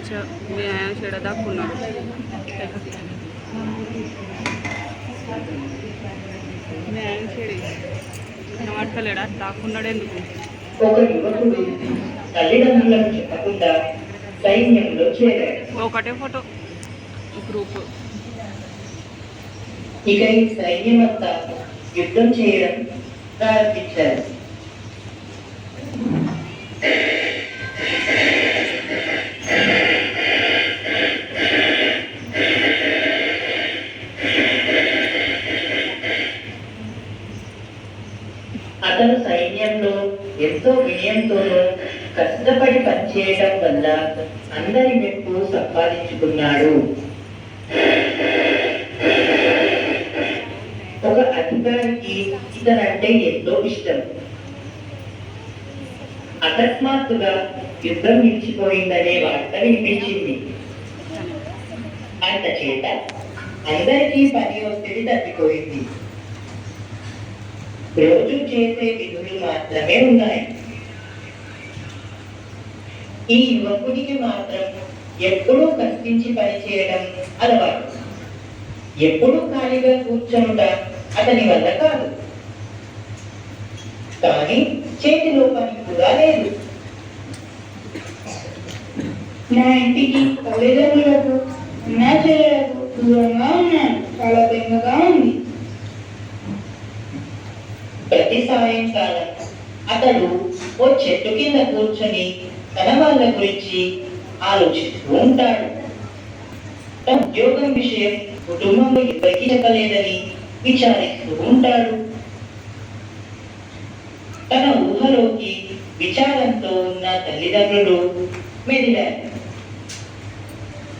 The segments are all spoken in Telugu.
చెడ దాక్కున్నాడు. చెడి కనబడతలేడా దాక్కున్నాడు ఎందుకు? ఒకటే ఫోటో గ్రూప్. ఇక ఈ సైన్యం అంతా యుద్ధం చేయడం ప్రారంభించారు. అతను సైన్యంలో ఎంతో వినయంతోనూ కష్టపడి పనిచేయడం వల్ల అందరి మెప్పు సంపాదించుకున్నాడు. ఒక అధికారికి ఇతనంటే ఎంతో ఇష్టం. అకస్మాత్తుగా యుద్ధం నిలిచిపోయిందనే వార్త వినిపించింది. అందుచేత అందరికీ పని ఒత్తిడి తప్పిపోయింది. రోజు చేసే విధులు మాత్రమే ఉన్నాయి. ఈ యువకుడికి మాత్రం ఎప్పుడూ కష్టించి పనిచేయడం అలవాటు. ఎప్పుడూ ఖాళీగా కూర్చొనుట అతని వల్ల కాదు. కానీ చేతిలో పని కూడా లేదు. నా ఇంటికి తల్లిదండ్రులకు నా చెల్లెలకు దూరంగా ఉన్నాను. చాలా బెంగగా ఉంది. ప్రతి సాయంకాలం అతడు ఓ చెట్టు కింద కూర్చొని తన వాళ్ళ గురించి ఆలోచిస్తూ ఉంటాడు. తన ఉద్యోగం విషయం కుటుంబంలో ఎవరికి చెప్పలేదని విచారిస్తూ ఉంటాడు. తన ఊహలోకి విచారంతో ఉన్న తల్లిదండ్రులు మెదిలారు.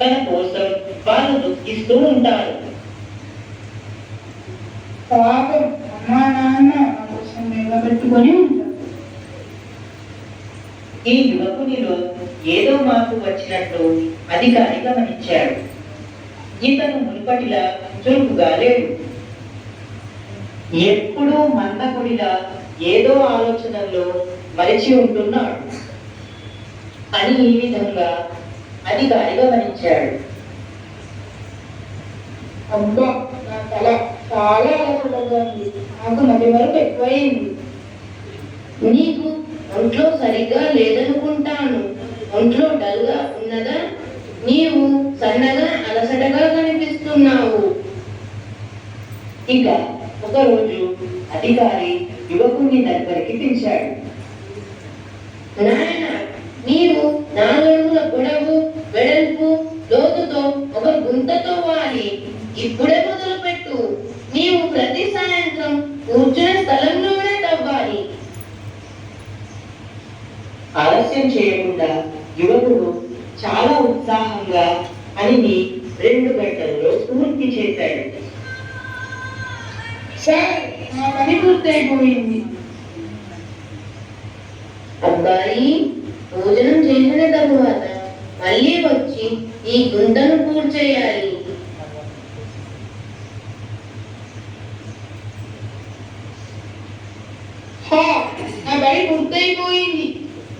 తన కోసం వాళ్ళు దుఃఖిస్తూ ఉంటారు. పాపం అమ్మా నాన్న నా కోసం నిలబెట్టుకొని ఉంటారు. ఈ యువకునిలో ఏదో మార్పు వచ్చినట్టు అధికారి గమనించాడు. ఇతను మునుపటిలా చురుకుగా లేడు. ఎప్పుడూ మందకుడిలా ఏదో ఆలోచనల్లో మరిచి ఉంటున్నాడు అని ఈ విధంగా అధికారి గమనించాడు. అబ్బా, నా తల చాలా అలసటగా ఉంది. నాకు మధ్య వరకు ఎక్కువైంది. నీకు ఒంట్లో సరిగ్గా లేదనుకుంటాను. ఒంట్లో డల్గా ఉన్నదా? నీవు సన్నగా అలసటగా కనిపిస్తున్నావు. ఇక ఒకరోజు అధికారి యువకుని దగ్గరికి పిలిచాడు. నాయన, నీవు 4 అడుగుల పొడవు, వెడల్పు, లోతుతో ఒక గుంతతో వాలి ఇప్పుడే మొదలు పెట్టు. నీవు ప్రతి సాయంత్రం కూర్చునే స్థలంలోనే తవ్వాలి. ఆలస్యం చేయకుండా యువకుడు చాలా ఉత్సాహంగా పనిని 2 గంటల్లో పూర్తి చేశాడు. సార్, నా పని పూర్తయిపోయింది. అబ్బాయి, భోజనం చేసిన తరువాత మళ్ళీ వచ్చి ఈ గుంతను పూర్చేయాలి. నా పని పూర్తయిపోయింది.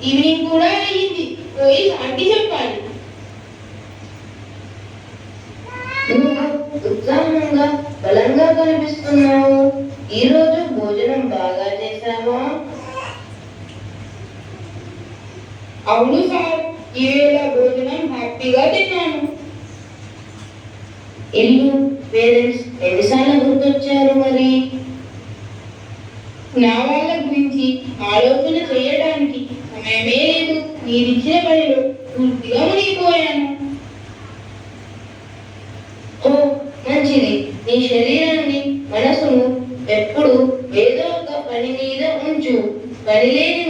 ఈవినింగ్ కూడా అయ్యింది. పోయి సాటి చెప్పాలి. నువ్వు ఉత్సాహంగా బలంగా కనిపిస్తున్నావు. ఈరోజు భోజనం బాగా చేశావా? అవును సార్, ఈవేళ భోజనం హ్యాపీగా తిన్నాను. ఇల్లు, పేరెంట్స్ ఎన్నిసార్లు గుర్తొచ్చారు మరి? నా వాళ్ళ గురించి ఆలోచన చేయడానికి సమయమే లేదు. మీరిచ్చిన పనిలో పూర్తిగా మునిగిపోయాను. ఓ, మంచిది. నీ శరీరాన్ని, మనసును ఎప్పుడు ఏదో ఒక పని మీద ఉంచు. పని లేని